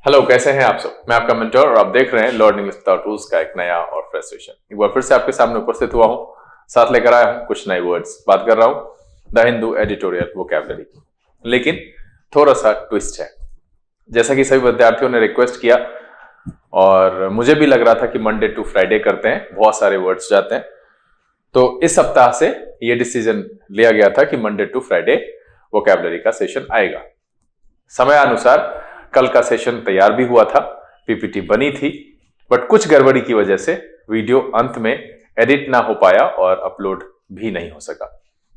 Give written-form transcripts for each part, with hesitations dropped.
Hello, कैसे हैं आप सब। मैं आपका मेंटर और आप देख रहे हैं लर्निंग इंग्लिश विदाउट रूल्स का एक नया और फ्रेश सेशन। एक बार फिर से आपके सामने उपस्थित हुआ हूं, साथ लेकर आया हूं कुछ नए वर्ड्स। बात कर रहा हूं द हिंदू एडिटोरियल वोकैबुलरी, लेकिन थोड़ा सा ट्विस्ट है। जैसा कि सभी विद्यार्थियों ने रिक्वेस्ट किया और मुझे भी लग रहा था कि मंडे टू फ्राइडे करते हैं, बहुत सारे वर्ड्स जाते हैं, तो इस सप्ताह से यह डिसीजन लिया गया था कि मंडे टू फ्राइडे वोकैबुलरी का सेशन आएगा। समयानुसार कल का सेशन तैयार भी हुआ था, पीपीटी बनी थी, बट कुछ गड़बड़ी की वजह से वीडियो अंत में एडिट ना हो पाया और अपलोड भी नहीं हो सका।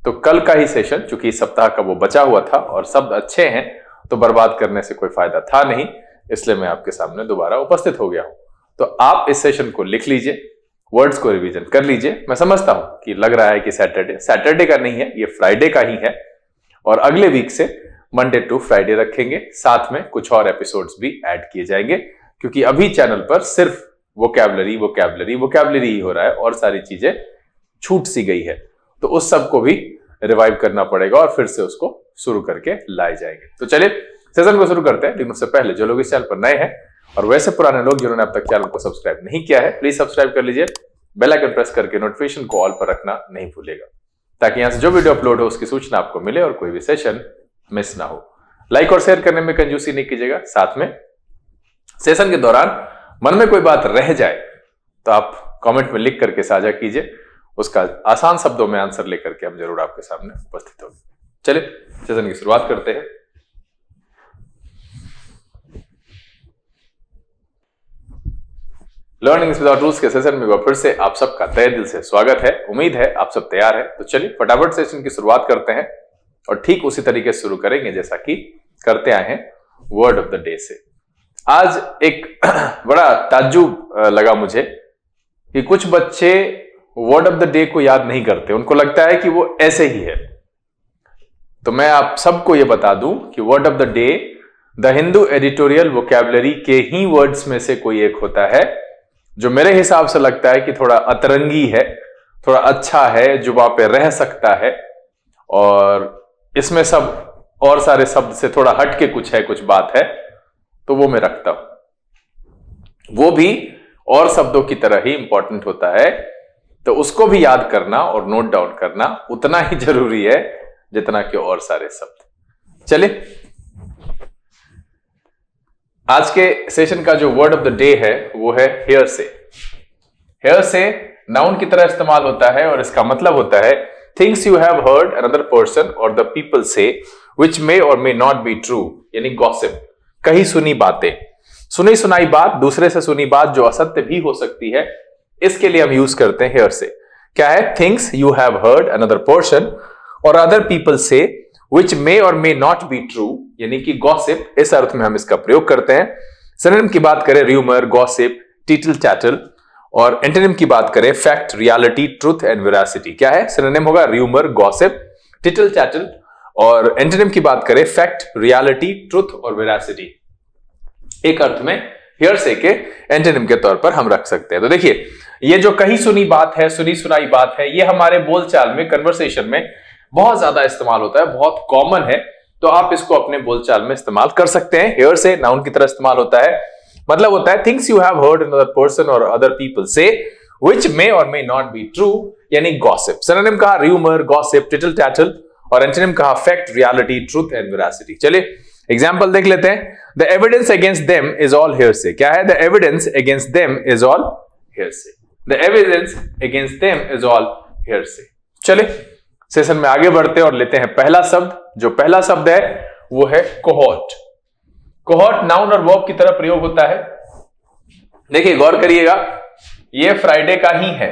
तो कल का ही सेशन, चूंकि इस सप्ताह का वो बचा हुआ था और शब्द अच्छे हैं तो बर्बाद करने से कोई फायदा था नहीं, इसलिए मैं आपके सामने दोबारा उपस्थित हो गया हूं। तो आप इस सेशन को लिख लीजिए, वर्ड्स को रिवीजन कर लीजिए। मैं समझता हूं कि लग रहा है कि सैटरडे का नहीं है, ये फ्राइडे का ही है, और अगले वीक से मंडे टू फ्राइडे रखेंगे। साथ में कुछ और एपिसोड्स भी ऐड किए जाएंगे, क्योंकि अभी चैनल पर सिर्फ वोकैबुलरी वोकैबुलरी वोकैबुलरी ही हो रहा है और सारी चीजें छूट सी गई है। तो उस सब को भी रिवाइव करना पड़ेगा और फिर से उसको शुरू करके लाए जाएंगे। तो चलिए सेशन को शुरू करते हैं। लेकिन उससे पहले जो लोग इस चैनल पर नए हैं और वैसे पुराने लोग जिन्होंने अब तक चैनल को सब्सक्राइब नहीं किया है, प्लीज सब्सक्राइब कर लीजिए। बेल आइकन प्रेस करके नोटिफिकेशन को ऑल पर रखना नहीं भूलेगा, ताकि यहां से जो वीडियो अपलोड हो उसकी सूचना आपको मिले और कोई भी सेशन मिस ना हो। लाइक और शेयर करने में कंजूसी नहीं कीजिएगा। साथ में सेशन के दौरान मन में कोई बात रह जाए तो आप कमेंट में लिख करके साझा कीजिए, उसका आसान शब्दों में आंसर लेकर के हम जरूर आपके सामने उपस्थित होंगे। चलिए सेशन की शुरुआत करते हैं। लर्निंग इंग्लिश विदाउट रूल्स के सेशन में फिर से आप सबका तहे दिल से स्वागत है। उम्मीद है आप सब तैयार है। तो चलिए फटाफट सेशन की शुरुआत करते हैं और ठीक उसी तरीके से शुरू करेंगे जैसा कि करते आए हैं वर्ड ऑफ द डे से। आज एक बड़ा ताज्जुब लगा मुझे कि कुछ बच्चे वर्ड ऑफ द डे को याद नहीं करते, उनको लगता है कि वो ऐसे ही है। तो मैं आप सबको यह बता दूं कि word of the day the Hindu editorial vocabulary के ही वर्ड्स में से कोई एक होता है, जो मेरे हिसाब से लगता है कि थोड़ा अतरंगी है, थोड़ा अच्छा है, जुबान पे रह सकता है, और इसमें सब और सारे शब्द से थोड़ा हट के कुछ है, कुछ बात है, तो वो मैं रखता हूं। वो भी और शब्दों की तरह ही इंपॉर्टेंट होता है, तो उसको भी याद करना और नोट डाउन करना उतना ही जरूरी है जितना कि और सारे शब्द। चलिए आज के सेशन का जो वर्ड ऑफ द डे है वो है हेयर से। हेयर से नाउन की तरह इस्तेमाल होता है और इसका मतलब होता है things you have heard another person और द पीपल से विच मे और मे नॉट बी ट्रू, यानी गॉसिप, कही सुनी बातें, सुनी सुनाई बात, दूसरे से सुनी बात जो असत्य भी हो सकती है, इसके लिए हम यूज करते हैं हेयर से। क्या है? Things you have heard another person और अदर पीपल से विच मे और मे नॉट बी ट्रू, यानी कि गॉसिप, इस अर्थ में हम इसका प्रयोग करते हैं। सिनोनिम की बात करें र्यूमर, गॉसिप, टिटल टैटल, और एंटोनिम की बात करें fact, reality, truth and veracity. क्या है? सिनोनिम होगा र्यूमर, गॉसिप, टिटल टैटल, और एंटोनिम की बात करें फैक्ट, रियलिटी, ट्रूथ और वेरासिटी। एक अर्थ में हियर से के एंटोनिम के तौर पर हम रख सकते हैं। तो देखिए, ये जो कही सुनी बात है, सुनी सुनाई बात है, ये हमारे बोलचाल में, कन्वर्सेशन में बहुत ज्यादा इस्तेमाल होता है, बहुत कॉमन है। तो आप इसको अपने बोलचाल में इस्तेमाल कर सकते हैं। हियर से नाउन की तरह इस्तेमाल होता है, मतलब होता है things you have heard another person और अदर पीपल से व्हिच मे और मे नॉट बी ट्रू, यानी गॉसिप। सिनोनिम कहा र्यूमर, गॉसिप, टिटल टैटल, और एंटोनिम कहा fact, reality, truth and veracity. चलिए एग्जांपल देख लेते हैं। The evidence against them is all hearsay. क्या है? The evidence against them is all hearsay. The evidence against them is all hearsay. चलिए session में आगे बढ़ते हैं और लेते हैं पहला शब्द। जो पहला शब्द है वो है कोहॉर्ट। कोहॉर्ट नाउन और वर्ब की तरह प्रयोग होता है। देखिए गौर करिएगा, ये फ्राइडे का ही है,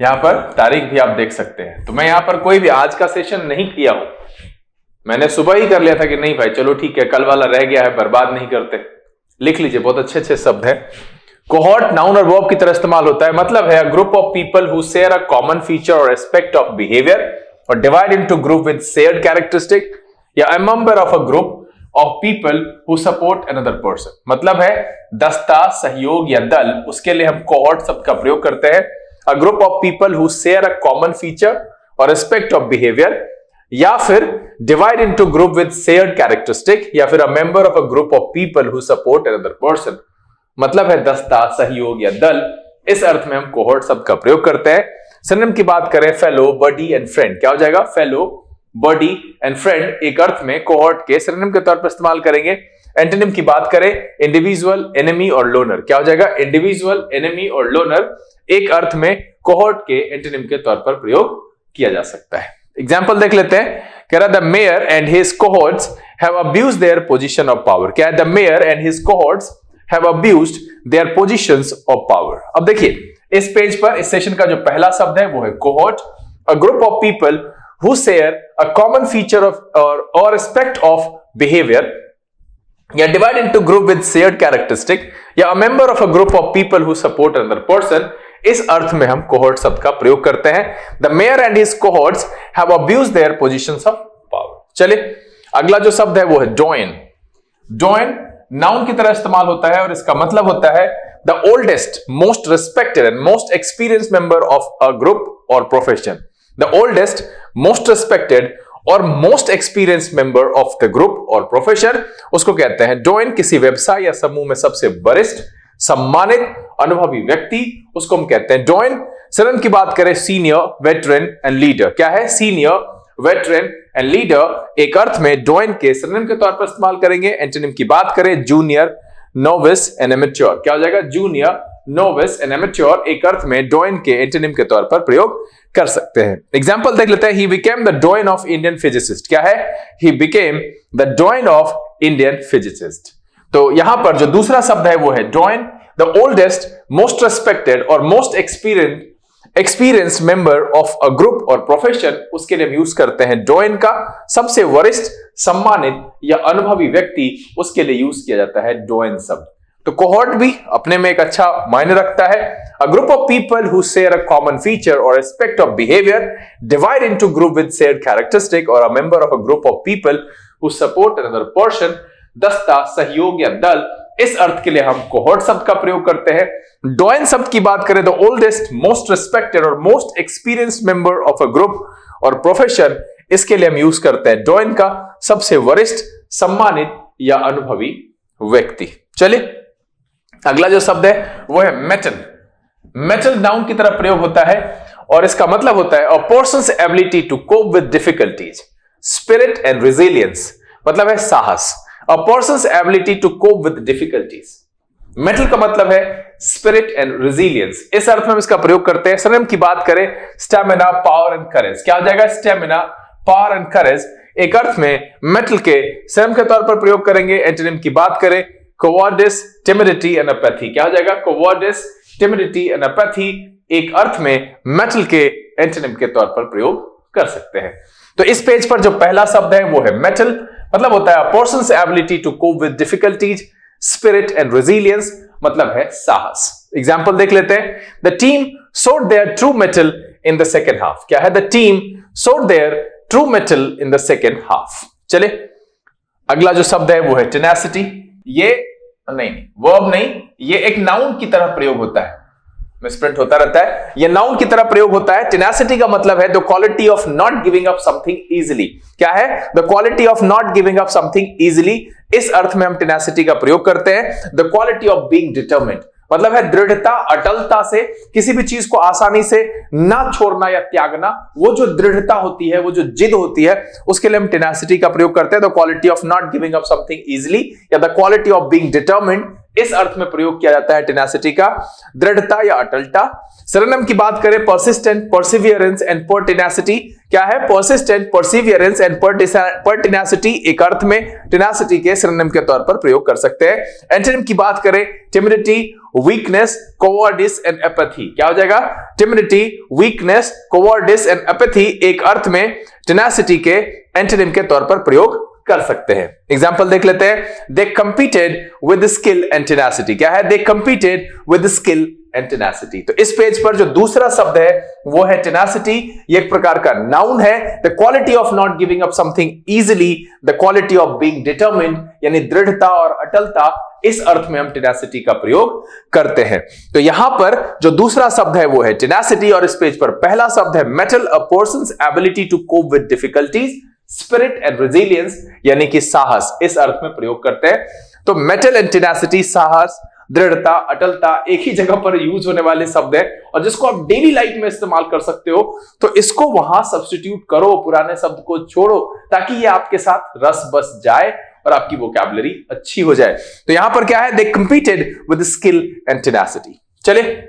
यहां पर तारीख भी आप देख सकते हैं। तो मैं यहां पर कोई भी आज का सेशन नहीं किया हूं, मैंने सुबह ही कर लिया था कि नहीं भाई चलो ठीक है, कल वाला रह गया है, बर्बाद नहीं करते। लिख लीजिए, बहुत अच्छे अच्छे शब्द है। कोहॉर्ट नाउन और वर्ब की तरह इस्तेमाल होता है, मतलब है group of people who share a common feature और एस्पेक्ट ऑफ बिहेवियर और divide into group with shared characteristic, या a member of a group of people who support another person. मतलब है दस्ता, सहयोग या दल, उसके लिए हम कोहॉर्ट शब्द का प्रयोग करते हैं। अ group of people who share a common feature और एस्पेक्ट ऑफ बिहेवियर या फिर divide into group with shared characteristic, या फिर अ member of a group of people who support another person. मतलब है दस्ता, सहयोग या दल। इस अर्थ में हम कोहोर्ट शब्द का प्रयोग करते हैं। सिनोनिम की बात करें फेलो, बडी एंड फ्रेंड, क्या हो जाएगा? फेलो, बडी एंड फ्रेंड एक अर्थ में कोहोर्ट के सिनोनिम के तौर पर इस्तेमाल करेंगे। एंटोनिम की बात करें इंडिविजुअल, एनिमी और लोनर, क्या हो जाएगा? इंडिविजुअल, एनिमी और लोनर एक अर्थ में कोहोर्ट के एंटोनिम के तौर पर प्रयोग किया जा सकता है। एग्जाम्पल देख लेते हैं। कह रहा the mayor and his cohorts have abused their position of power. क्या है? The mayor and his cohorts have abused their positions of power. अब देखिए इस पेज पर इस सेशन का जो पहला शब्द है वो है cohort, a group of people who share a common feature of और एस्पेक्ट ऑफ बिहेवियर, या divide into group with shared characteristic, या a member of a group of people who support another person. इस अर्थ में हम cohort शब्द का प्रयोग करते हैं। The mayor and his cohorts have abused their positions of power. चलिए अगला जो शब्द है वो है जॉइन। जॉइन नाउन की तरह इस्तेमाल होता है और इसका मतलब होता है the oldest, most respected and most experienced member of a group और profession. The oldest, most respected और most experienced member of the group और प्रोफेशन, उसको कहते हैं जॉइन। किसी व्यवसाय या समूह में सबसे वरिष्ठ, सम्मानित, अनुभवी व्यक्ति, उसको हम कहते हैं जॉइन। सिनोनिम की बात करें सीनियर, वेटरन एंड लीडर, क्या है? सीनियर, वेटरन एंड लीडर एक अर्थ में जॉइन के सिनोनिम के तौर पर इस्तेमाल करेंगे। एंटोनिम की बात करें जूनियर, नोविस एंड एमेच्योर, क्या हो जाएगा? जूनियर, नोविस एंड एमेच्योर एक अर्थ में जॉइन के एंटोनिम के तौर पर प्रयोग कर सकते हैं। एग्जांपल देख लेते हैं। He became the doyen of Indian physicist, क्या है? He became the doyen of Indian physicist. तो यहां पर जो दूसरा शब्द है वो है doyen. The oldest, most respected और most experienced member of a group और प्रोफेशन, उसके लिए हम यूज करते हैं जॉइन का। सबसे वरिष्ठ, सम्मानित या अनुभवी व्यक्ति, उसके लिए यूज किया जाता है जॉइन शब्द। तो कोहोर्ट भी अपने में एक अच्छा मायने रखता है। A group of people who share a common feature और aspect of behaviour, divide into group with shared characteristic, और a member of a group of people who support another person, दस्ता, सहयोग या दल। इस अर्थ के लिए हम कोहोर्ट शब्द का प्रयोग करते हैं। जॉइन शब्द की बात करें तो ओल्डेस्ट, मोस्ट रिस्पेक्टेड और most experienced member of a group और प्रोफेशन, इसके लिए हम यूज करते हैं जॉइन का, सबसे वरिष्ठ, सम्मानित या अनुभवी व्यक्ति। चलिए अगला जो शब्द है वो है मेटल। मेटल नाउन की तरह प्रयोग होता है और इसका मतलब होता है a person's ability to cope with difficulties, spirit and resilience, मतलब है साहस। A person's ability to cope with difficulties. Mettle का मतलब है स्पिरिट एंड रेजिलियंस। इस अर्थ में हम इसका प्रयोग करते हैं। सिनोनिम की बात करें स्टैमिना, पावर एंड करेज, क्या हो जाएगा? स्टैमिना, पावर एंड करेज एक अर्थ में मेटल के सिनोनिम के तौर पर प्रयोग करेंगे। एंटोनिम की बात करें कोवार्डिस, टिमिडिटी एंड अपैथी, क्या हो जाएगा? कोवार्डिस, टिमिडिटी एंड अपैथी एक अर्थ में मेटल के एंटोनिम के तौर पर प्रयोग कर सकते हैं। तो इस पेज पर जो पहला शब्द है वो है मेटल, मतलब होता है person's ability to cope with difficulties, spirit and resilience, मतलब है साहस। एग्जांपल देख लेते हैं। The team showed their true mettle in the second half, क्या है? The team showed their true mettle in the second half. चले अगला जो शब्द है वो है टेनासिटी। ये नहीं, वर्ब नहीं, ये एक नाउन की तरह प्रयोग होता है, मिसप्रिंट होता रहता है। ये नाउन की तरह प्रयोग होता है। टेनासिटी का मतलब है the quality of not giving up something easily, क्या है? The quality of not giving up something easily. इस अर्थ में हम टेनासिटी का प्रयोग करते हैं। The quality of being determined, मतलब है दृढ़ता, अटलता से किसी भी चीज को आसानी से ना छोड़ना या त्यागना। वो जो दृढ़ता होती है, वो जो जिद होती है, उसके लिए हम टेनासिटी का प्रयोग करते हैं। The quality of not giving up something easily या the quality of being determined, इस अर्थ में प्रयोग किया जाता है टेनासिटी का, दृढ़ता या अटलता। सिनोनिम की बात करें परसिस्टेंट, परसिवियरेंस एंड परटिनासिटी, क्या है? परसिस्टेंट, परसिवियरेंस एंड परटिनासिटी एक अर्थ में टेनासिटी के सिनोनिम के तौर पर प्रयोग कर सकते हैं। एंटोनिम की बात करें timidity, weakness, cowardice and apathy, क्या हो जाएगा? Timidity, weakness, cowardice and apathy एक अर्थ में टेनासिटी के एंटोनिम के तौर पर प्रयोग कर सकते हैं। एग्जाम्पल देख लेते हैं। They competed with skill and tenacity, क्या है? They competed with skill and tenacity. तो इस पेज पर जो दूसरा शब्द है वो है टेनासिटी। ये एक प्रकार का नाउन है। The quality of not giving up something easily, the quality of being determined, यानी दृढ़ता और अटलता, इस अर्थ में हम टेनासिटी का प्रयोग करते हैं। तो यहां पर जो दूसरा शब्द है वो है टेनासिटी, और इस पेज पर पहला शब्द है mettle, a person's ability to cope with difficulties, spirit and resilience, यानी कि साहस, इस अर्थ में प्रयोग करते हैं। तो मेटल एंड टेनासिटी, साहस, दृढ़ता, अटलता, एक ही जगह पर यूज होने वाले शब्द है और जिसको आप डेली लाइफ में इस्तेमाल कर सकते हो। तो इसको वहां सब्स्टिट्यूट करो, पुराने शब्द को छोड़ो, ताकि ये आपके साथ रस बस जाए और आपकी वोकैबुलरी अच्छी हो जाए। तो यहां पर क्या है, they competed with skill and tenacity. चलिए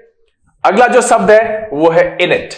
अगला जो शब्द है वो है इनेट।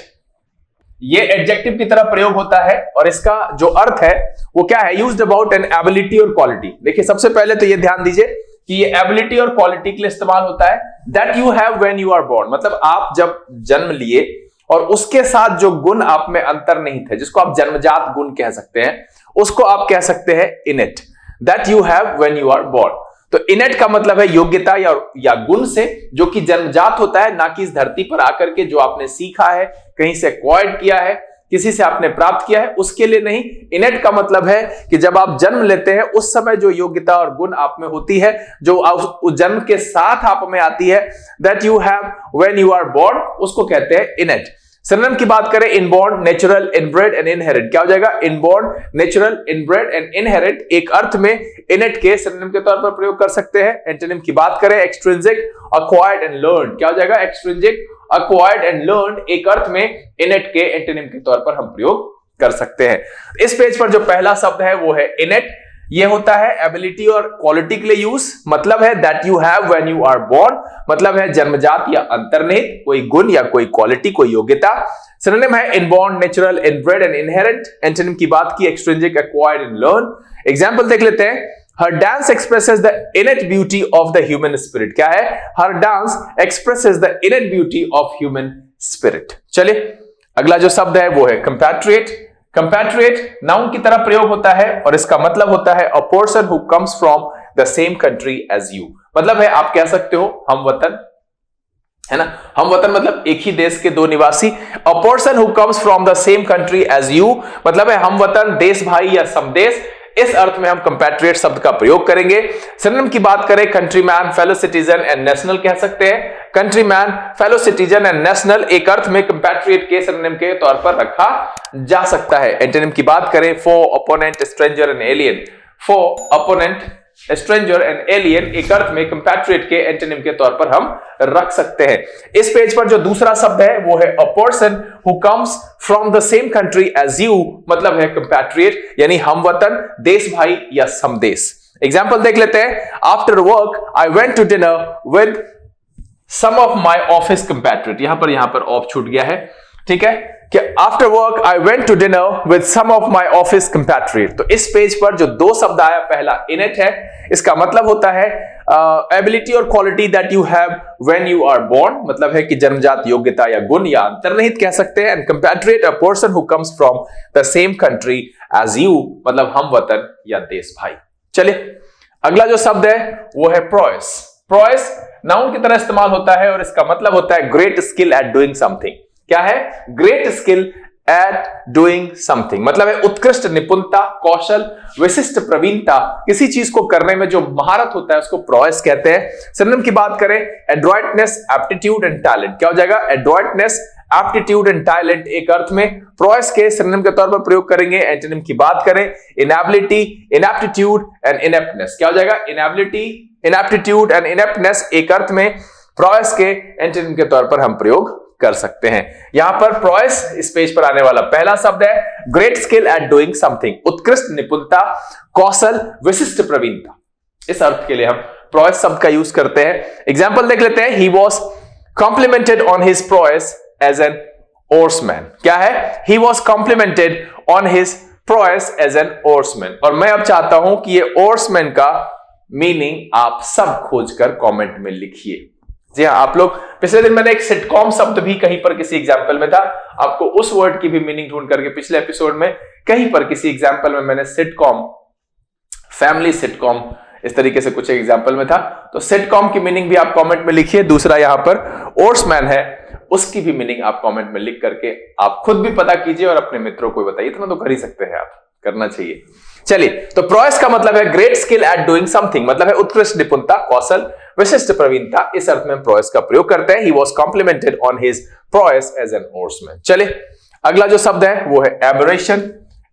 ये एडजेक्टिव की तरह प्रयोग होता है और इसका जो अर्थ है वो क्या है, यूज्ड अबाउट एन एबिलिटी और क्वालिटी। देखिए सबसे पहले तो ये ध्यान दीजिए कि ये एबिलिटी और क्वालिटी के लिए इस्तेमाल होता है। That you have when you are born, मतलब आप जब जन्म लिए और उसके साथ जो गुण आप में अंतर्निहित है, जिसको आप जन्मजात गुण कह सकते हैं, उसको आप कह सकते हैं innate. That you have when you are born. तो इनेट का मतलब है योग्यता या गुण से, जो कि जन्मजात होता है, ना कि इस धरती पर आकर के जो आपने सीखा है, कहीं से एक्वायर्ड किया है, किसी से आपने प्राप्त किया है, उसके लिए नहीं। इनेट का मतलब है कि जब आप जन्म लेते हैं उस समय जो योग्यता और गुण आप में होती है, जो उस जन्म के साथ आप में आती है, that you have when you are born, उसको कहते हैं इनेट। सिनोनिम की बात करें, inborn, natural, inbred and inherit. क्या हो जाएगा, inborn, natural, inbred and inherit. एक अर्थ में इनेट के सिनोनिम के तौर पर प्रयोग कर सकते हैं। एंटोनिम की बात करें, एक्सट्रिंसिक, अक्वायर्ड एंड लर्न्ड। क्या हो जाएगा, एक्सट्रिंसिक, अक्वायर्ड एंड लर्न्ड। एक अर्थ में इनेट के एंटोनिम के तौर पर हम प्रयोग कर सकते हैं। इस पेज पर जो पहला शब्द है वो है इनेट। ये होता है एबिलिटी और क्वालिटी के लिए यूज। मतलब है that you have when you are born, मतलब है जन्मजात या अंतर्निहित कोई गुण या कोई क्वालिटी, कोई योग्यता। सिनोनिम है inborn, natural, inbred and inherent. Antonym की बात की, extrinsic, acquired and learn. Example देख लेते हैं। Her dance expresses the innate beauty of the human spirit. क्या है, her dance expresses the innate beauty of human spirit. चलिए अगला जो शब्द है वो है कंपैट्रिएट। कंपैट्रिएट नाउन की तरह प्रयोग होता है और इसका मतलब होता है a person who comes from the same country as you. मतलब है आप कह सकते हो हम वतन, है ना, हम वतन मतलब एक ही देश के दो निवासी। A person who comes from the same country as you, मतलब है हम वतन, देश भाई या समदेश। इस अर्थ में हम कंपैट्रिएट शब्द का प्रयोग करेंगे। सिनोनिम की बात करें, countryman, fellow citizen and national कह सकते हैं। Countryman, fellow citizen and national एक अर्थ में कंपैट्रिएट के सिनोनिम के तौर पर रखा जा सकता है। एंटोनिम की बात करें, foe, opponent, stranger and alien. Foe, opponent, stranger and alien एक अर्थ में कंपैट्रिएट के एंटोनिम के तौर पर हम रख सकते हैं। इस पेज पर जो दूसरा शब्द है वो है a person who comes from the same country as you, मतलब है कंपैट्रिएट, यानी हम वतन, देश भाई या समदेश। एग्जांपल देख लेते हैं। After work I went to dinner with some of my office compatriot. यहां पर ऑफ छूट गया है, ठीक है, कि after work I went to dinner with some of my office compatriot. तो इस पेज पर जो दो शब्द आया, पहला इनेट है, इसका मतलब होता है एबिलिटी और quality that you have when you are born, मतलब है कि जन्मजात योग्यता या गुण या अंतर्निहित कह सकते हैं। And compatriot a person who comes from the same country as you, मतलब हम वतन या देश भाई। चलिए अगला जो शब्द है वो है प्रोएस। प्रोएस नाउन की तरह इस्तेमाल होता है और इसका मतलब होता है great skill at doing something. क्या है, great skill at doing something, मतलब है उत्कृष्ट निपुणता, कौशल, विशिष्ट प्रवीणता, किसी चीज को करने में जो महारत होता है उसको प्रोएस कहते हैं। सिनोनिम की बात करें, एडॉयटनेस, एप्टीट्यूड एंड टैलेंट। क्या हो जाएगा, एडॉयटनेस, एप्टीट्यूड एंड टैलेंट एक अर्थ में प्रोएस के सिनोनिम के तौर पर प्रयोग करेंगे। एंटोनिम की बात करें, इनएबिलिटी, इनएप्टीट्यूड एंड इनेप्टनेस। क्या हो जाएगा, इनएबिलिटी, इनएप्टीट्यूड एंड इनेप्टनेस एक अर्थ में प्रोएस के एंटोनिम के तौर पर हम प्रयोग कर सकते हैं। यहां पर प्रोएस इस पेज पर आने वाला पहला शब्द है great skill at doing something, उत्कृष्ट निपुणता, कौशल, विशिष्ट प्रवीणता। इस अर्थ के लिए हम प्रोएस शब्द का यूज करते हैं। एग्जांपल देख लेते हैं। He was complimented on his prowess as an oarsman. क्या है, he was complimented on his prowess as an oarsman. और मैं अब चाहता हूं कि ये ओर्समैन का मीनिंग आप सब खोजकर कमेंट में लिखिए। जी हाँ, आप लोग, पिछले दिन मैंने एक सिटकॉम शब्द भी कहीं पर किसी एग्जाम्पल में था, आपको उस वर्ड की भी मीनिंग ढूंढ करके पिछले एपिसोड में कहीं पर किसी एग्जाम्पल में मैंने सिटकॉम, फैमिली सिटकॉम इस तरीके से कुछ एग्जाम्पल में था। तो सिटकॉम की मीनिंग भी आप कमेंट में लिखिए। दूसरा यहां पर ओट्समैन है, उसकी भी मीनिंग आप कमेंट में लिख करके आप खुद भी पता कीजिए और अपने मित्रों को बताइए। इतना तो कर ही सकते हैं आप, करना चाहिए। चलिए, तो प्रोएस का मतलब है great skill at doing something, मतलब है उत्कृष्ट निपुणता, कौशल, विशिष्ट प्रवीणता। इस अर्थ में प्रोएस का प्रयोग करते हैं। He was complimented on his prowess as an oarsman. चलिए, अगला जो शब्द है वो है एबरेशन।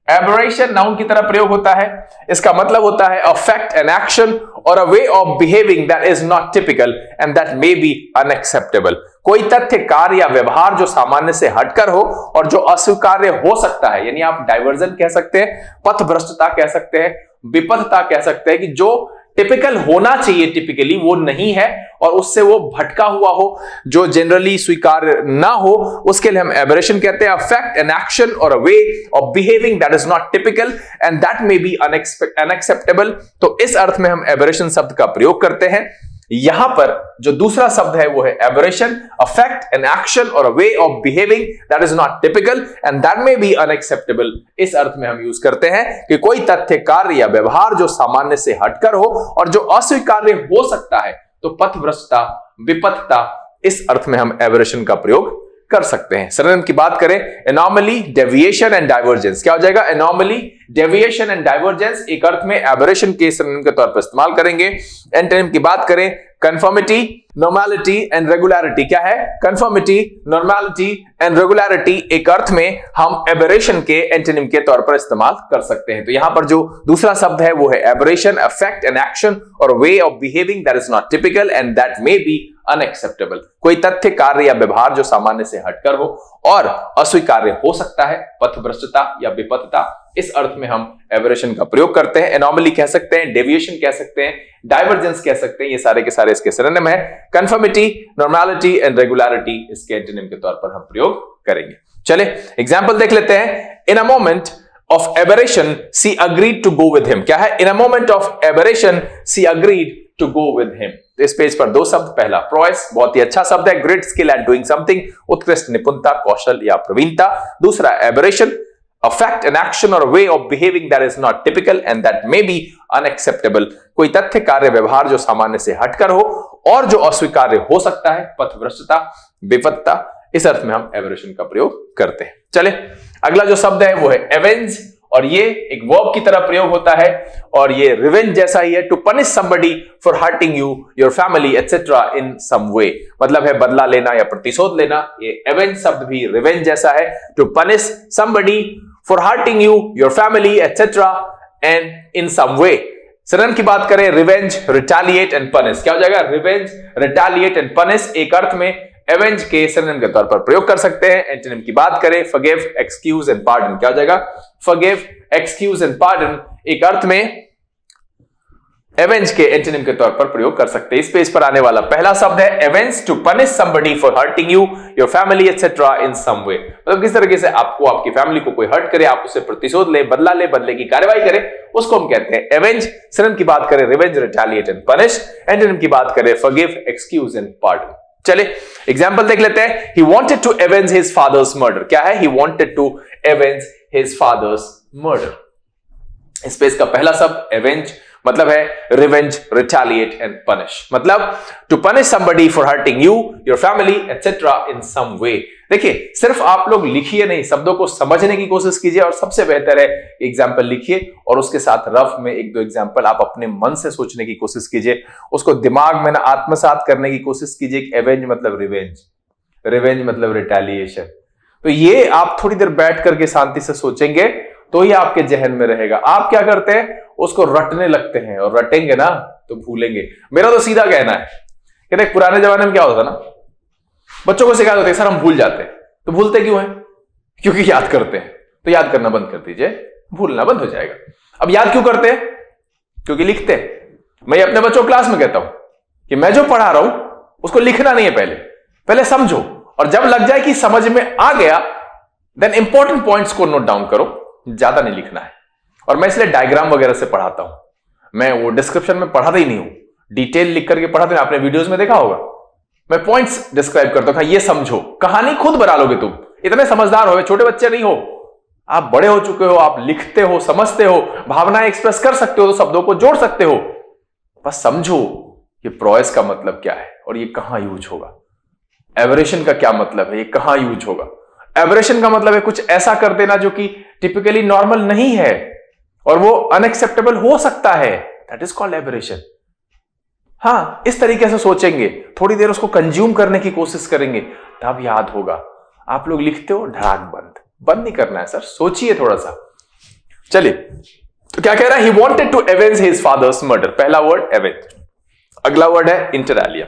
एबरेशन नाउन की तरह प्रयोग होता है। इसका मतलब होता है अ fact, an action or a way of behaving that is not typical and that may be unacceptable. कोई तथ्य, कार्य या व्यवहार जो सामान्य से हटकर हो और जो अस्वीकार्य हो सकता है, यानी आप डाइवर्जन कह सकते हैं, पथभ्रष्टता कह सकते हैं, विपथता कह सकते हैं, कि जो टिपिकल होना चाहिए टिपिकली वो नहीं है और उससे वो भटका हुआ हो, जो जनरली स्वीकार्य ना हो, उसके लिए हम एबरेशन कहते हैं। अ fact, an action or a way of behaving that is not typical and that may be unacceptable. तो इस अर्थ में हम एबरेशन शब्द का प्रयोग करते हैं। यहां पर जो दूसरा शब्द है वो है aberration, a fact, an action or a way of behaving that is not typical and that may be unacceptable. इस अर्थ में हम यूज करते हैं कि कोई तथ्य, कार्य या व्यवहार जो सामान्य से हटकर हो और जो अस्वीकार्य हो सकता है। तो पथभ्रष्टता, विपथता, इस अर्थ में हम एबरेशन का प्रयोग कर सकते हैं। सिनोनिम की बात करें, एनॉमली, डेविएशन एंड डाइवर्जेंस। क्या हो जाएगा? एनॉमली, डेविएशन एंड डाइवर्जेंस एक अर्थ में एबरेशन के सिनोनिम के तौर पर इस्तेमाल करेंगे। एंटोनिम की बात करें, कंफर्मिटी, नॉर्मैलिटी एंड रेगुलरिटी। क्या है? कंफर्मिटी, नॉर्मैलिटी एंड रेगुलरिटी एक अर्थ में हम एबरेशन के एंटोनिम के तौर पर इस्तेमाल कर सकते हैं। तो यहां पर जो दूसरा शब्द है वो है aberration, a fact, an action or way of behaving that is not typical and that may be unacceptable. कोई तथ्य, कार्य या व्यवहार जो सामान्य से हटकर हो और अस्वीकार्य हो सकता है, पथभ्रष्टता या विपथता। इस अर्थ में हम एबरेशन का प्रयोग करते हैं। एनॉमली कह सकते हैं, डेविएशन कह सकते हैं, डाइवर्जेंस कह सकते हैं। ये सारे के सारे इसके सिनोनिम है। कंफर्मिटी, नॉर्मैलिटी एंड रेगुलरिटी इसके एंटोनिम के तौर पर हम प्रयोग करेंगे। चले एग्जाम्पल देख लेते हैं। In a moment of aberration she agreed to go with him। क्या है? in a moment of aberration she agreed to go with him। तो इस पेज पर दो शब्द, पहला प्रोएस, बहुत ही अच्छा शब्द है, great skill at doing something, उत्कृष्ट निपुणता, कौशल या प्रवीणता। दूसरा aberration, a fact, an action or a way of behaving that is not typical and that may be unacceptable। कोई तथ्य, कार्य, व्यवहार जो सामान्य से हटकर हो और जो अस्वीकार्य हो सकता है, पथभ्रष्टता, विपथता। इस अर्थ में हम एबरेशन का प्रयोग करते हैं। चले, अगला जो शब्द है वो है एवेंज और ये एक वर्ब की तरह प्रयोग होता है और ये रिवेंज जैसा ही है। To punish somebody for hurting you, your family etcetera in some way, मतलब है बदला लेना या प्रतिशोध लेना। ये एवेंज शब्द भी रिवेंज जैसा है। To punish somebody for hurting you, your family etcetera and in some way. Synonym की बात करें, रिवेंज, रिटेलिएट एंड पनिश। क्या हो जाएगा? रिवेंज, रिटेलिएट एंड पनिश एक अर्थ में एवेंज के सिनोनिम के तौर पर प्रयोग कर सकते हैं। एंटोनिम की बात करें, फॉरगिव, एक्सक्यूज एंड पार्डन। क्या हो जाएगा? फॉरगिव, एक्सक्यूज एंड पार्डन एक अर्थ में एवेंज के एंटोनिम के तौर पर प्रयोग कर सकते हैं। इस पेज पर आने वाला पहला शब्द है avenge, to punish somebody for hurting you, your family etcetera in some way. मतलब किस तरीके से आपको, आपकी फैमिली को कोई हर्ट करे, आप उससे प्रतिशोध ले, बदला ले, बदले की कार्रवाई करे, उसको हम कहते हैं एवेंज। सिनोनिम की बात करें, revenge, retaliate and punish. Antonym की बात करें, फॉरगिव, एक्सक्यूज एंड पार्डन। चले एग्जाम्पल देख लेते हैं। He wanted to avenge his father's murder। क्या है? He wanted to avenge his father's murder। इस पेज का पहला शब्द avenge मतलब है रिवेंज, रिटेलिएट एंड पनिश, मतलब to punish somebody for hurting you, your family etcetera in some way. देखिए, सिर्फ आप लोग लिखिए नहीं, शब्दों को समझने की कोशिश कीजिए और सबसे बेहतर है एग्जाम्पल लिखिए और उसके साथ रफ में एक दो एग्जाम्पल आप अपने मन से सोचने की कोशिश कीजिए, उसको दिमाग में ना आत्मसात करने की कोशिश कीजिए कि एवेंज मतलब रिवेंज, रिवेंज मतलब रिटेलिएशन। तो ये आप थोड़ी देर बैठ करके शांति से सोचेंगे तो ही आपके जहन में रहेगा। आप क्या करते हैं? उसको रटने लगते हैं और रटेंगे ना तो भूलेंगे। मेरा तो सीधा कहना है कि देख, पुराने जमाने में क्या होता ना, बच्चों को सिखाते होते सर हम भूल जाते हैं। तो भूलते क्यों हैं? क्योंकि याद करते हैं। तो याद करना बंद कर दीजिए, भूलना बंद हो जाएगा। अब याद क्यों करते हैं? क्योंकि लिखते हैं। मैं अपने बच्चों को क्लास में कहता हूं कि मैं जो पढ़ा रहा हूं उसको लिखना नहीं है, पहले समझो, और जब लग जाए कि समझ में आ गया देन इंपॉर्टेंट पॉइंट्स को नोट डाउन करो, ज्यादा नहीं लिखना है। और मैं इसलिए डायग्राम वगैरह से पढ़ाता हूं। मैं वो डिस्क्रिप्शन में पढ़ाता ही नहीं हूं, डिटेल लिख करके पढ़ाते हैं। आपने वीडियोस में देखा होगा, मैं पॉइंट्स डिस्क्राइब करता हूं, ये समझो, कहानी खुद बना लोगे तुम। इतने समझदार हो, छोटे बच्चे नहीं हो, आप बड़े हो चुके हो, आप लिखते हो, समझते हो, भावनाएं एक्सप्रेस कर सकते हो, तो शब्दों को जोड़ सकते हो। बस समझो ये प्रोएस का मतलब क्या है और ये कहां यूज होगा, एवरेशन का क्या मतलब है, ये कहां यूज होगा। एवरेशन का मतलब है कुछ ऐसा कर देना जो कि टिपिकली नॉर्मल नहीं है और वो अनएक्सेप्टेबल हो सकता है, दैट इज कॉल्ड एवरेशन। हाँ, इस तरीके से सोचेंगे, थोड़ी देर उसको कंज्यूम करने की कोशिश करेंगे, तब याद होगा। आप लोग लिखते हो धड़ाक बंद नहीं करना है सर, सोचिए थोड़ा सा। चलिए, तो क्या कह रहा है, he wanted to avenge his father's murder, पहला वर्ड एवेंज। अगला वर्ड है इंटरआलिया।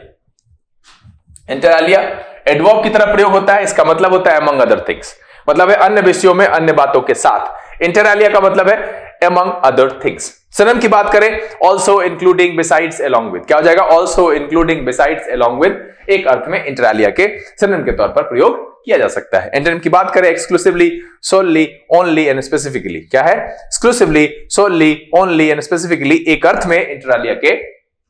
इंटरआलिया एडवर्ब की तरह प्रयोग होता है, इसका मतलब होता है अमंग अदर थिंग्स, मतलब है अन्य विषयों में, अन्य बातों के साथ। इंटरआलिया का मतलब है अमंग अदर थिंग्स। सिनोनिम की बात करें, also including besides along with, क्या हो जाएगा, also including besides along with, एक अर्थ में इंटरआलिया के सिनोनिम के तौर पर प्रयोग किया जा सकता है। एंटोनिम की बात करें, exclusively, solely, only and specifically, क्या है, exclusively, solely, only and specifically, एक अर्थ में इंटरआलिया के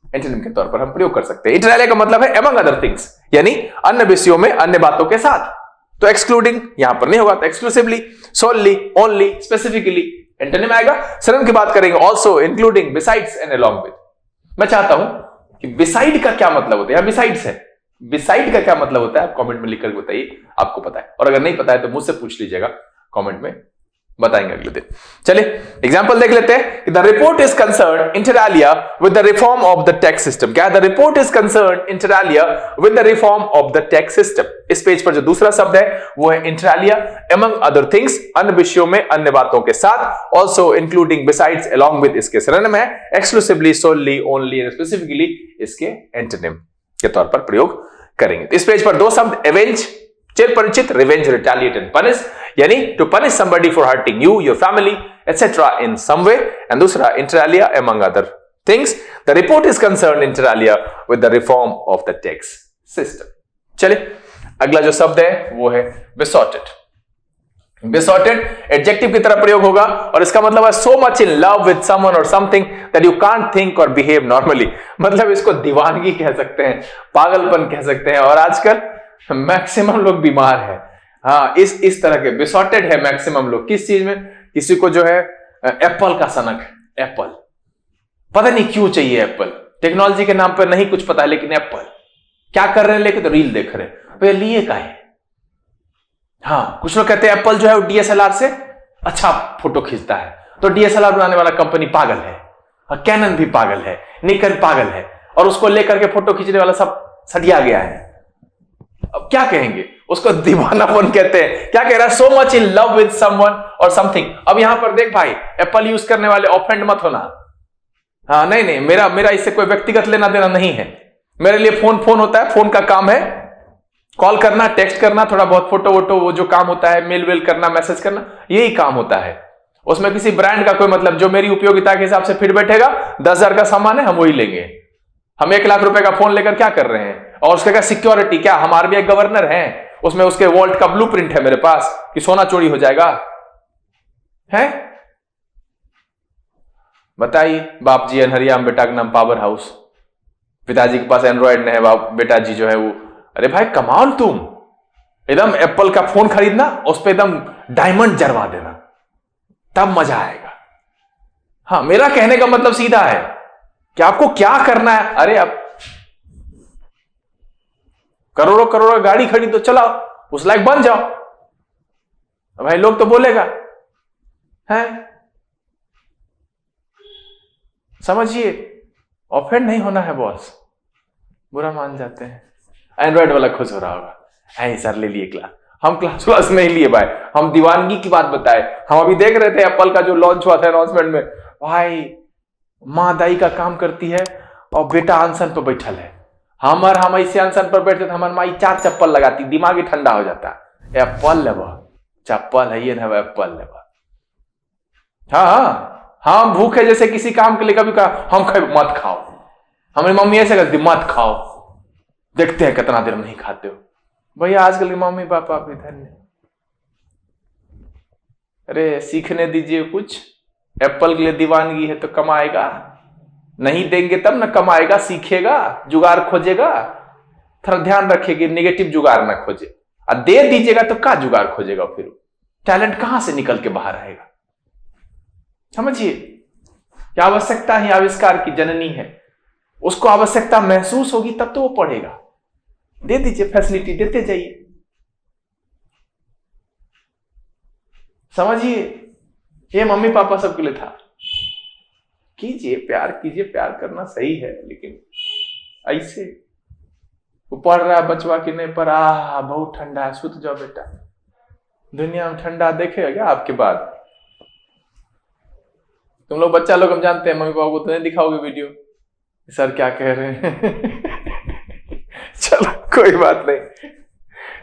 एंटोनिम के तौर पर हम प्रयोग कर सकते हैं। इंटरआलिया का मतलब है अमंग अदर थिंग्स, यानी अन्य विषयों में, अन्य बातों के साथ। तो एक्सक्लूडिंग यहां पर नहीं होगा, तो exclusively, solely, only, specifically antonym आएगा। सिनोनिम की बात करेंगे, also, including, besides and along with. मैं चाहता हूं कि बिसाइड का क्या मतलब होता है, बिसाइड्स है, बिसाइड का क्या मतलब होता है, आप कमेंट में लिखकर बताइए, आपको पता है, और अगर नहीं पता है तो मुझसे पूछ लीजिएगा, कमेंट में बताएंगे अगले दिन। चलिए एग्जांपल देख लेते हैं। The report is concern inter alia with the reform of the tax system, क्या, the report is concern inter alia with the reform of the tax system. इस पेज पर जो दूसरा शब्द है वो है inter alia, among other things, अन्य विषयों में, अन्य बातों के साथ, also, including, besides, along with इसके सिनोनिम है, exclusively, solely, only and specifically इसके एंटोनिम के तौर पर प्रयोग करेंगे। इस पेज पर दो शब्द एवेंज, चिर परिचित, रिवेंज, रिटेलिएट एंड पनिश, यानी to punish somebody for hurting you, your family etcetera in some way, and दूसरा inter alia among other things, the report is concern inter alia with the reform of the tax system. चलिए अगला जो शब्द है वो है besotted। besotted adjective की तरह प्रयोग होगा और इसका मतलब है so much in love with someone or something that you can't think or behave normally, मतलब इसको दीवानगी कह सकते हैं, पागलपन कह सकते हैं, और आजकल मैक्सिमम लोग बीमार है। हाँ, इस तरह के besotted है मैक्सिमम लोग। किस चीज में, किसी को जो है एप्पल का सनक, एप्पल पता नहीं क्यों चाहिए, एप्पल टेक्नोलॉजी के नाम पर नहीं कुछ पता है, लेकिन एप्पल क्या कर रहे हैं, लेके तो रील देख रहे हैं, भैया लिए का है। हाँ, कुछ लोग कहते हैं एप्पल जो है वो डीएसएलआर से अच्छा फोटो खींचता है, तो डीएसएलआर बनाने वाला कंपनी पागल है, और कैनन भी पागल है, निकन पागल है, और उसको लेकर के फोटो खींचने वाला सब सटिया गया है। अब क्या कहेंगे, उसको दीवानापन कहते हैं। क्या कह रहा है, सो much in love with someone or something. अब यहां पर देख भाई, एप्पल यूज करने वाले ऑफेंड मत होना। हाँ, नहीं, मेरा इससे कोई व्यक्तिगत लेना देना नहीं है। मेरे लिए फोन होता है, फोन का काम है कॉल करना, टेक्स्ट करना, थोड़ा बहुत फोटो वोटो, वो जो काम होता है, मेल वेल करना, मैसेज करना, यही काम होता है। उसमें किसी ब्रांड का कोई मतलब, जो मेरी उपयोगिता के हिसाब से फिट बैठेगा, 10,000 का सामान है, हम वही लेंगे। हम 1 लाख रुपए का फोन लेकर क्या कर रहे हैं, और उसके क्या सिक्योरिटी, क्या हम आरबीआई गवर्नर हैं, उसमें उसके वॉल्ट का ब्लूप्रिंट है मेरे पास कि सोना चोरी हो जाएगा है। बताइए, बाप जी अनहरिया, बेटा का नाम पावर हाउस, पिताजी के पास एंड्रॉइड नहीं है, बाप बेटा जी जो है वो, अरे भाई कमाल, तुम एकदम एप्पल का फोन खरीदना, उस पर एकदम डायमंड जरवा देना, तब मजा आएगा। हाँ, मेरा कहने का मतलब सीधा है कि आपको क्या करना है। अरे अब करोड़ों गाड़ी खरीदो, चलाओ, उस लायक बन जाओ, भाई लोग तो बोलेगा है, समझिए, ऑफेंड नहीं होना है बॉस, बुरा मान जाते हैं। एंड्रॉइड वाला खुश हो रहा होगा, है सर ले लिए क्लास, हम क्लास नहीं लिए भाई, हम दीवानगी की बात बताए। हम अभी देख रहे थे एप्पल का जो लॉन्च हुआ था अनाउंसमेंट में, भाई माँ दाई का काम करती है और बेटा अनशन पर बैठल है। हम ऐसे अनशन पर बैठते थे, हमारी माई 4 चप्पल लगाती, दिमाग ही ठंडा हो जाता। एप्पल लेबा, चप्पल है ये ना, एप्पल लेबा। हाँ, हम भूखे जैसे किसी काम के लिए कभी कहा हम मत खाओ, हमारी मम्मी ऐसे कहती मत खाओ, देखते हैं कितना देर में नहीं खाते हो। भैया आजकल की मम्मी पापा भी धन्य, अरे सीखने दीजिए कुछ। एप्पल के लिए दीवानगी है तो कमाएगा, नहीं देंगे तब ना कमाएगा, सीखेगा, जुगाड़ खोजेगा। थोड़ा ध्यान रखिएगा, नेगेटिव जुगाड़ ना खोजे, और दे दीजिएगा तो क्या जुगाड़ खोजेगा, फिर टैलेंट कहां से निकल के बाहर आएगा। समझिए, क्या आवश्यकता ही आविष्कार की जननी है। उसको आवश्यकता महसूस होगी तब तो वो पढ़ेगा। दे दीजिए, फैसिलिटी देते जाइए। समझिए, ये मम्मी पापा सबके लिए था। कीजिए, प्यार कीजिए, प्यार करना सही है, लेकिन ऐसे वो पढ़ रहा है बचवा कि नहीं पर बहुत ठंडा है, सुत जाओ बेटा। दुनिया में ठंडा देखेगा क्या आपके बाद? तुम लोग बच्चा लोग हम जानते हैं, मम्मी पापा को तो नहीं दिखाओगे वीडियो, सर क्या कह रहे हैं। चलो कोई बात नहीं।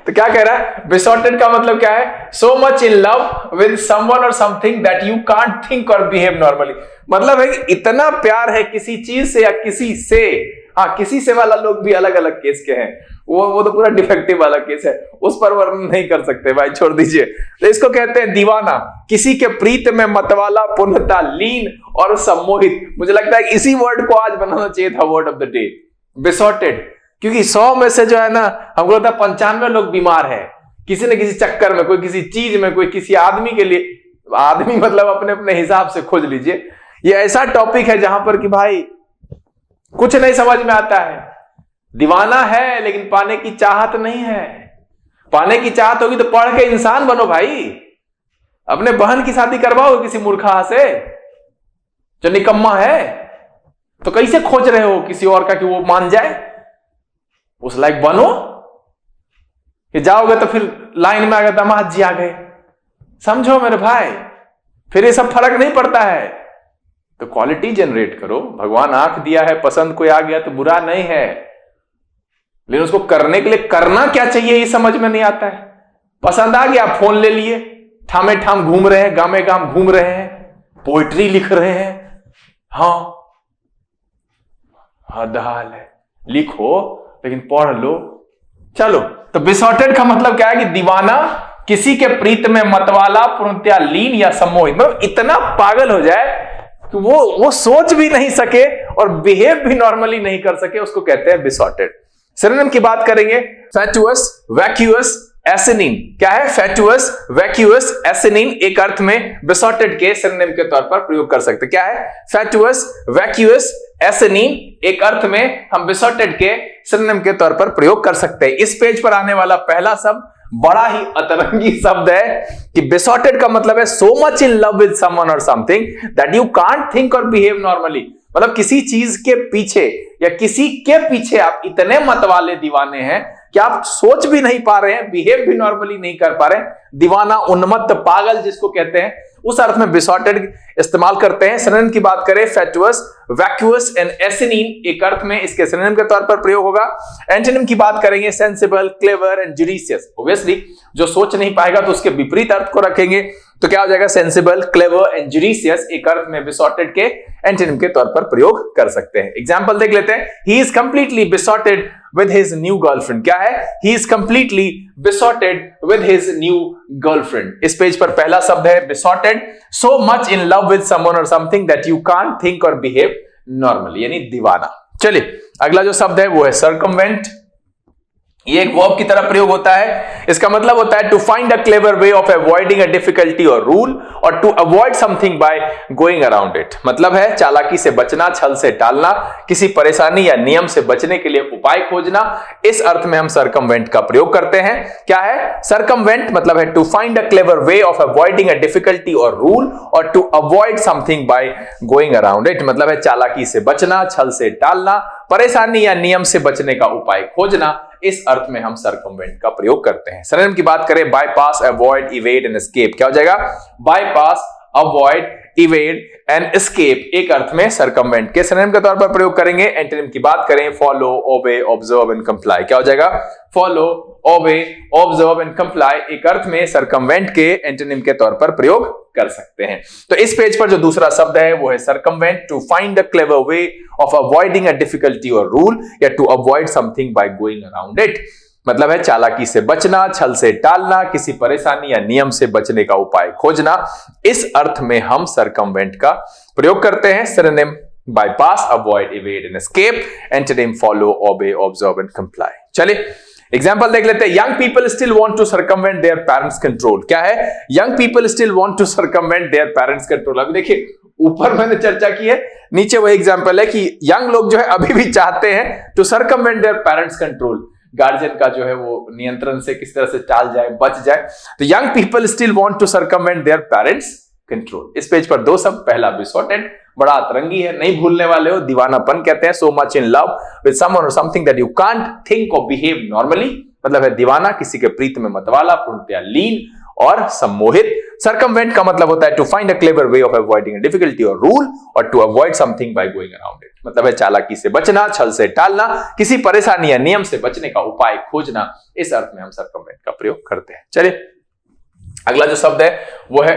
तो क्या कह रहा है? besotted का मतलब क्या है? so much in love with someone or something that you can't think or behave normally। मतलब है कि इतना प्यार है किसी चीज से या किसी से। हाँ, किसी से वाला लोग भी अलग अलग केस के हैं, वो तो पूरा डिफेक्टिव वाला केस है, उस पर वर्णन नहीं कर सकते भाई, छोड़ दीजिए। तो इसको कहते हैं दीवाना, किसी के प्रीत में मतवाला, पूर्णता लीन और सम्मोहित। मुझे लगता है इसी वर्ड को आज बनाना चाहिए था word of the day, besotted। क्योंकि 100 में से जो है ना, हमको लगता है 95 लोग बीमार है किसी न किसी चक्कर में, कोई किसी चीज में, कोई किसी आदमी के लिए। आदमी मतलब अपने अपने हिसाब से खोज लीजिए। ये ऐसा टॉपिक है जहां पर कि भाई कुछ नहीं समझ में आता है। दीवाना है लेकिन पाने की चाहत नहीं है। पाने की चाहत होगी तो पढ़ के इंसान बनो भाई। अपने बहन की शादी करवाओ किसी मूर्खा से जो निकम्मा है, तो कैसे खोज रहे हो किसी और का कि वो मान जाए? उस लायक बनो कि जाओगे तो फिर लाइन में आ गए दामाद जी आ गए। समझो मेरे भाई, फिर ये सब फर्क नहीं पड़ता है। तो क्वालिटी जनरेट करो। भगवान आंख दिया है, पसंद कोई आ गया तो बुरा नहीं है, लेकिन उसको करने के लिए करना क्या चाहिए ये समझ में नहीं आता है। पसंद आ गया, फोन ले लिए, ठामे ठाम घूम रहे हैं, गामे गाम घूम रहे हैं, पोइट्री लिख रहे हैं। हाँ, हद हाल है। लिखो लेकिन पढ़ लो। चलो, तो besotted का मतलब क्या है कि दीवाना, किसी के प्रीत में मतवाला, पूर्णतया लीन या सम्मोहित। मतलब इतना पागल हो जाए कि वो सोच भी नहीं सके और बिहेव भी नॉर्मली नहीं कर सके, उसको कहते हैं besotted। सिनोनिम की बात करेंगे, फैटुअस, वैक्यूअस, एसिनीन। क्या है? फैटुअस, वैक्यूअस, एसिनीन एक अर्थ में besotted के सिनोनिम के तौर पर प्रयोग कर सकते। क्या है? फैटुअस, वैक्यूअस, एसिनीन एक अर्थ में हम besotted के सिनोनिम के तौर पर प्रयोग कर सकते हैं। इस पेज पर आने वाला पहला शब्द बड़ा ही अतरंगी शब्द है कि besotted का मतलब है so much in love with someone or something that you can't think or behave normally। मतलब किसी चीज के पीछे या किसी के पीछे आप इतने मतवाले दीवाने हैं कि आप सोच भी नहीं पा रहे हैं, बिहेव भी नॉर्मली नहीं कर पा रहे हैं। दीवाना, उन्मत्त, पागल जिसको कहते हैं, उस अर्थ में besotted इस्तेमाल करते हैं। सिनोनिम की बात करें, फैटुअस, वैक्यूअस एंड एसिनीन एक अर्थ में इसके सिनोनिम के तौर पर प्रयोग होगा। एंटोनिम की बात करेंगे, sensible, clever and judicious. Obviously जो सोच नहीं पाएगा तो उसके विपरीत अर्थ को रखेंगे, तो क्या हो जाएगा? सेंसिबल, क्लेवर एंड जुडिशियस एक अर्थ में besotted के एंटोनिम के तौर पर प्रयोग कर सकते हैं। एग्जांपल देख लेते हैं। He is completely besotted with his new girlfriend। क्या है? he is completely besotted with his new girlfriend। इस पेज पर पहला शब्द है besotted, so much in love with someone or something that you can't think or behave normally, यानी दीवाना। चलिए, अगला जो शब्द है वो है circumvent। ये एक वर्ब की तरह प्रयोग होता है। इसका मतलब होता है to find a clever way of avoiding a difficulty और रूल, और to avoid something by going around it. मतलब है चालाकी से बचना, छल से टालना, किसी परेशानी या नियम से बचने के लिए उपाय खोजना। इस अर्थ में हम सर्कमवेंट का प्रयोग करते हैं। क्या है? सर्कमवेंट मतलब है to find a clever way of avoiding a difficulty और रूल, और to avoid something by going around it. मतलब है चालाकी से बचना, छल से टालना, परेशानी या नियम से बचने का उपाय खोजना। इस अर्थ में हम सर्कमवेंट का प्रयोग करते हैं। सिनोनिम की बात करें, bypass, avoid, evade and escape. क्या हो जाएगा? Bypass, avoid, evade and escape एक अर्थ में सर्कमवेंट के सिनोनिम के तौर पर प्रयोग करेंगे। एंटोनिम की बात करें, follow, obey, observe and comply. क्या हो जाएगा? Follow, obey, observe and comply एक अर्थ में सर्कमवेंट के एंटोनिम के तौर पर प्रयोग कर सकते हैं। तो इस पेज पर जो दूसरा शब्द है वो है circumvent, to find a clever way of avoiding a difficulty और रूल, या to avoid something by going around it. मतलब है चालाकी से बचना, छल से टालना, किसी परेशानी या नियम से बचने का उपाय खोजना। इस अर्थ में हम सर्कमवेंट का प्रयोग करते हैं। Synonym bypass, avoid, evade and escape. Antonym follow, obey, observe and comply. चलिए एग्जाम्पल देख लेते हैं। Young people still want to circumvent their parents control. क्या है? Young people still want to circumvent their parents control. अभी देखिए, ऊपर मैंने चर्चा की है, नीचे वही एग्जांपल है कि यंग लोग जो है अभी भी चाहते हैं to circumvent their parents control, guardian का जो है वो नियंत्रण से किस तरह से टाल जाए, बच जाए। तो young people still want to circumvent their parents control. इस पेज पर दो शब्द, पहला बिसॉटेड, बड़ा अतरंगी है, नहीं भूलने वाले हो, दीवानापन कहते हैं। So much in love with someone or something that you can't think or behave normally, मतलब है दीवाना, किसी के प्रीत में मतवाला, पूर्णतया लीन और सम्मोहित। सर्कमवेंट का मतलब होता है to find a clever way of avoiding a difficulty और रूल, और to avoid something by going around it, मतलब है चालाकी से बचना, छल से टालना, किसी परेशानी या नियम से बचने का उपाय खोजना। इस अर्थ में हम सर्कमवेंट का प्रयोग करते हैं। चलिए अगला जो शब्द है वो है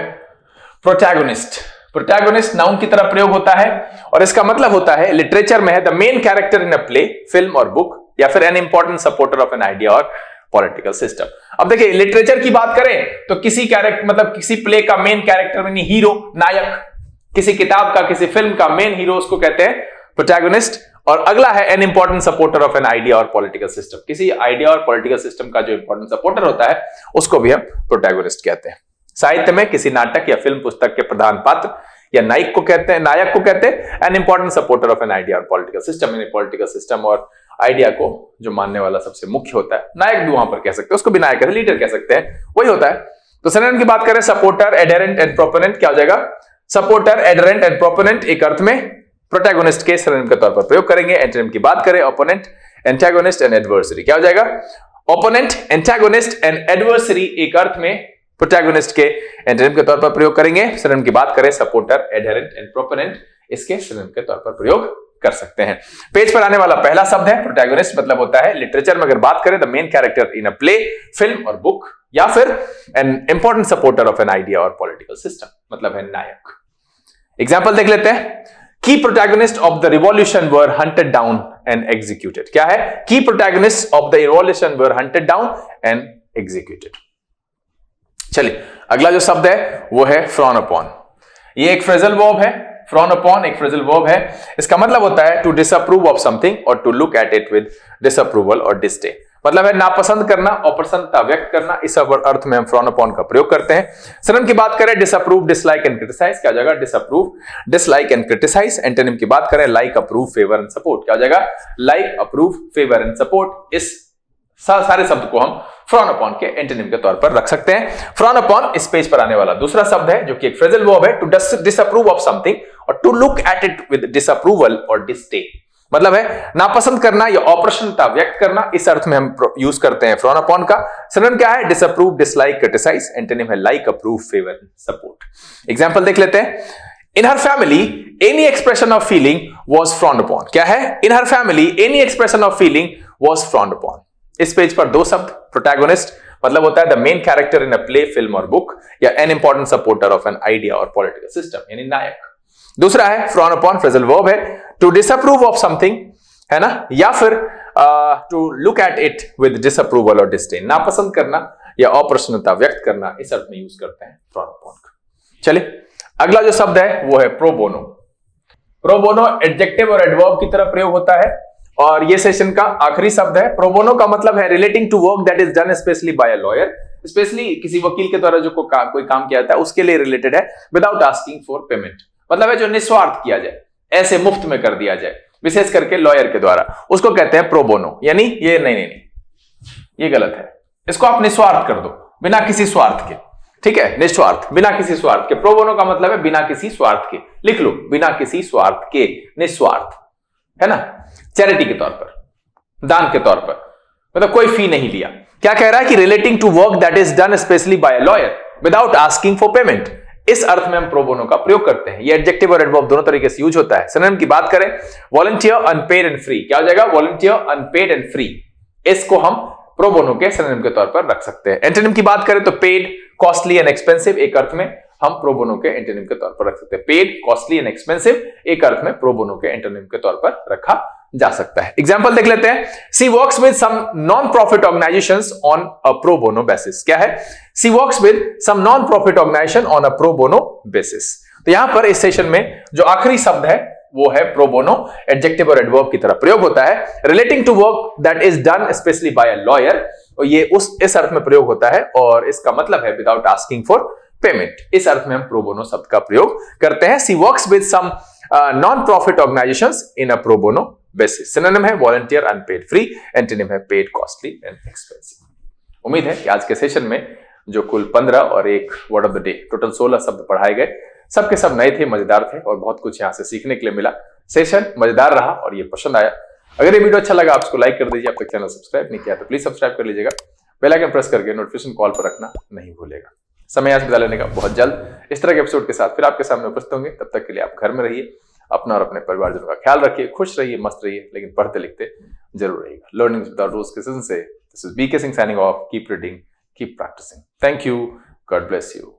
प्रोटैगोनिस्ट। प्रोटैगोनिस्ट नाउन की तरह प्रयोग होता है और इसका मतलब होता है लिटरेचर में है the main character in a play, film और बुक, या फिर an important supporter of an idea और पॉलिटिकल सिस्टम। अब देखिए लिटरेचर की बात करें तो किसी कैरेक्टर, मतलब किसी प्ले का मेन कैरेक्टर यानी हीरो, नायक, किसी किताब का, किसी फिल्म का मेन हीरो, उसको कहते हैं प्रोटैगोनिस्ट। और अगला है N important supporter of an idea और पॉलिटिकल सिस्टम, किसी आइडिया और पॉलिटिकल सिस्टम का जो इंपॉर्टेंट सपोर्टर होता है उसको भी हम प्रोटैगोनिस्ट कहते हैं। साहित्य में किसी नाटक या फिल्म पुस्तक के प्रधान पात्र या नायक को कहते हैं N important supporter of an idea और पॉलिटिकल सिस्टम, यानी पॉलिटिकल सिस्टम और आइडिया को जो मानने वाला सबसे मुख्य होता है। नायक भी वहां पर कह सकते हैं, उसको भी नायक कहते हैं, लीडर कह सकते हैं, वही होता है। तो सिनोनिम की बात करें सपोर्टर, एडहेरेंट एंड प्रोपोनेंट, क्या हो जाएगा? सपोर्टर, एडहेरेंट एंड प्रोपोनेंट एक अर्थ में प्रोटैगोनिस्ट के सिनोनिम के तौर पर प्रयोग करेंगे। एंटोनिम की बात करें ओपोनेंट, एंटागोनिस्ट एंड एडवर्सरी, क्या हो जाएगा? ओपोनेंट, एंटागोनिस्ट एंड एडवर्सरी एक अर्थ में प्रोटैगोनिस्ट के एंटोनिम के तौर पर प्रयोग करेंगे। सिनोनिम की बात करें सपोर्टर, एडहेरेंट एंड प्रोपोनेंट, इसके सिनोनिम के तौर पर प्रयोग कर सकते हैं। पेज पर आने वाला पहला शब्द है प्रोटैगोनिस्ट, मतलब होता है लिटरेचर में अगर बात करें the main character in a play, film और बुक, या फिर an important supporter of an idea और पॉलिटिकल सिस्टम, मतलब है नायक। एग्जाम्पल देख लेते हैं। Key protagonist of the revolution were hunted down and executed, क्या है? Key protagonist of the revolution were hunted down and executed. चलिए अगला जो शब्द है वो है फ्रॉन अपॉन। ये एक फ्रेजल वर्ब है, फ्रॉन अपॉन एक फ्रेजल वर्ब है। इसका मतलब होता है टू डिसअप्रूव ऑफ समथिंग और to look at it with disapproval और डिस्डेन, मतलब है नापसंद करना, अप्रसन्नता व्यक्त करना। इस अर्थ में हम फ्रॉन अपॉन का प्रयोग करते हैं। सिनोनिम की बात करें डिसअप्रूव, डिसलाइक एंड क्रिटिसाइज, क्या हो जाएगा? Disapprove, dislike and criticise. Antonym की बात करें like, approve, favour and support, क्या हो जाएगा? Like, approve, favour and support. इस सारे शब्द को हम फ्रॉन अपॉन के एंटोनिम के तौर पर रख सकते हैं। फ्रॉन अपॉन इस पेज पर आने वाला दूसरा शब्द है जो कि एक फ्रेजल वर्ब है, टू डिसअप्रूव ऑफ समथिंग और to look at it with disapproval और डिस्डेन, मतलब है नापसंद करना या अप्रसन्नता व्यक्त करना। इस अर्थ में हम यूज करते हैं फ्रॉन अपॉन का। सिनोनिम क्या है? Disapprove, dislike, criticise. एंटोनिम है like, approve, favour, support. Example देख लेते हैं। In her family any expression of feeling was frowned upon, क्या है? In her family any expression of feeling was frowned upon. इस पेज पर दो शब्द, प्रोटैगोनिस्ट मतलब होता है the main character in a play, film और book, or an important supporter of an idea और पॉलिटिकल सिस्टम, यानी नायक। दूसरा है फ्रॉन अपॉन, फ्रेजल वर्ब है, टू डिसअप्रूव ऑफ समथिंग, है ना, या फिर to look at it with disapproval और डिस्डेन, नापसंद करना या अप्रसन्नता व्यक्त करना। इस अर्थ में यूज करते हैं फ्रॉन अपॉन का। चलिए अगला जो शब्द है वो है प्रोबोनो। प्रोबोनो एडजेक्टिव और एडवर्ब की तरह प्रयोग होता है और ये सेशन का आखिरी शब्द है। प्रोबोनो का मतलब है relating to work that is done specially by a lawyer, specially किसी वकील के द्वारा जो कोई काम किया जाता है उसके लिए रिलेटेड है। विदाउट आस्किंग फॉर पेमेंट, मतलब है जो निस्वार्थ किया जाए, ऐसे मुफ्त में कर दिया जाए, विशेष करके लॉयर के द्वारा, उसको कहते हैं प्रोबोनो। यानी ये नहीं, ये गलत है, इसको आप निस्वार्थ कर दो, बिना किसी स्वार्थ के, ठीक है, निस्वार्थ, बिना किसी स्वार्थ के। प्रोबोनो का मतलब है बिना किसी स्वार्थ के, लिख लो, बिना किसी स्वार्थ के, निस्वार्थ, है ना, चैरिटी के तौर पर, दान के तौर पर, मतलब कोई फी नहीं लिया। क्या कह रहा है कि relating to work that is done specially by a lawyer without asking for payment, इस अर्थ में हम प्रोबोनो का प्रयोग करते हैं। ये एडजेक्टिव और एडवर्ब दोनों तरीके से यूज होता है। सिनोनिम की बात करें वॉलंटियर, अनपेड एंड फ्री, क्या हो जाएगा? Volunteer, unpaid and free. इसको हम प्रोबोनो के सिनोनिम के तौर पर रख सकते हैं। एंटोनिम की बात करें तो पेड, कॉस्टली एंड एक्सपेंसिव एक अर्थ में हम प्रोबोनो के एंटोनिम के तौर पर रख सकते हैं। पेड, कॉस्टली एंड एक्सपेंसिव एक अर्थ में प्रोबोनो के एंटोनिम के तौर पर रखा जा सकता है। एग्जांपल देख लेते हैं। She works with some non profit organisations on a pro bono basis, क्या है? She works with some non profit organisation on a pro bono basis. तो यहां पर इस सेशन में जो आखिरी शब्द है वो है प्रोबोनो, एडजेक्टिव और एडवर्ब की तरह प्रयोग होता है। Relating to work that is done specially by a lawyer, और ये इस अर्थ में प्रयोग होता है और इसका मतलब है विदाउट आस्किंग फॉर पेमेंट। इस अर्थ में हम प्रो बोनो शब्द का प्रयोग करते हैं। She works with some non profit organisations in a pro bono basis. Synonym है वॉलंटियर अनपेड फ्री, एंटोनिम है पेड कॉस्टली एंड एक्सपेंसिव। उम्मीद है कि आज के सेशन में जो कुल 15 और एक word of the day, total 16 शब्द पढ़ाए गए, सबके सब नए थे, मजेदार थे और बहुत कुछ यहां से सीखने के लिए मिला। सेशन मजेदार रहा और ये पसंद आया। अगर ये वीडियो अच्छा लगा आप इसको लाइक कर दीजिए। अब तक चैनल सब्सक्राइब नहीं किया तो प्लीज सब्सक्राइब कर लीजिएगा। बेल आइकन प्रेस करके नोटिफिकेशन कॉल पर रखना नहीं भूलेगा। समय आज बिता लेने का, बहुत जल्द इस तरह के एपिसोड के साथ फिर आपके सामने उपस्थित होंगे। तब तक के लिए आप घर में रहिए, अपना और अपने परिवारजनों का ख्याल रखिए, खुश रहिए, मस्त रहिए, लेकिन पढ़ते लिखते जरूर रहिएगा। लर्निंग विदाउट रूल्स के सीजन से this is B K Singh signing off. Keep reading, keep practising. Thank you, God bless you.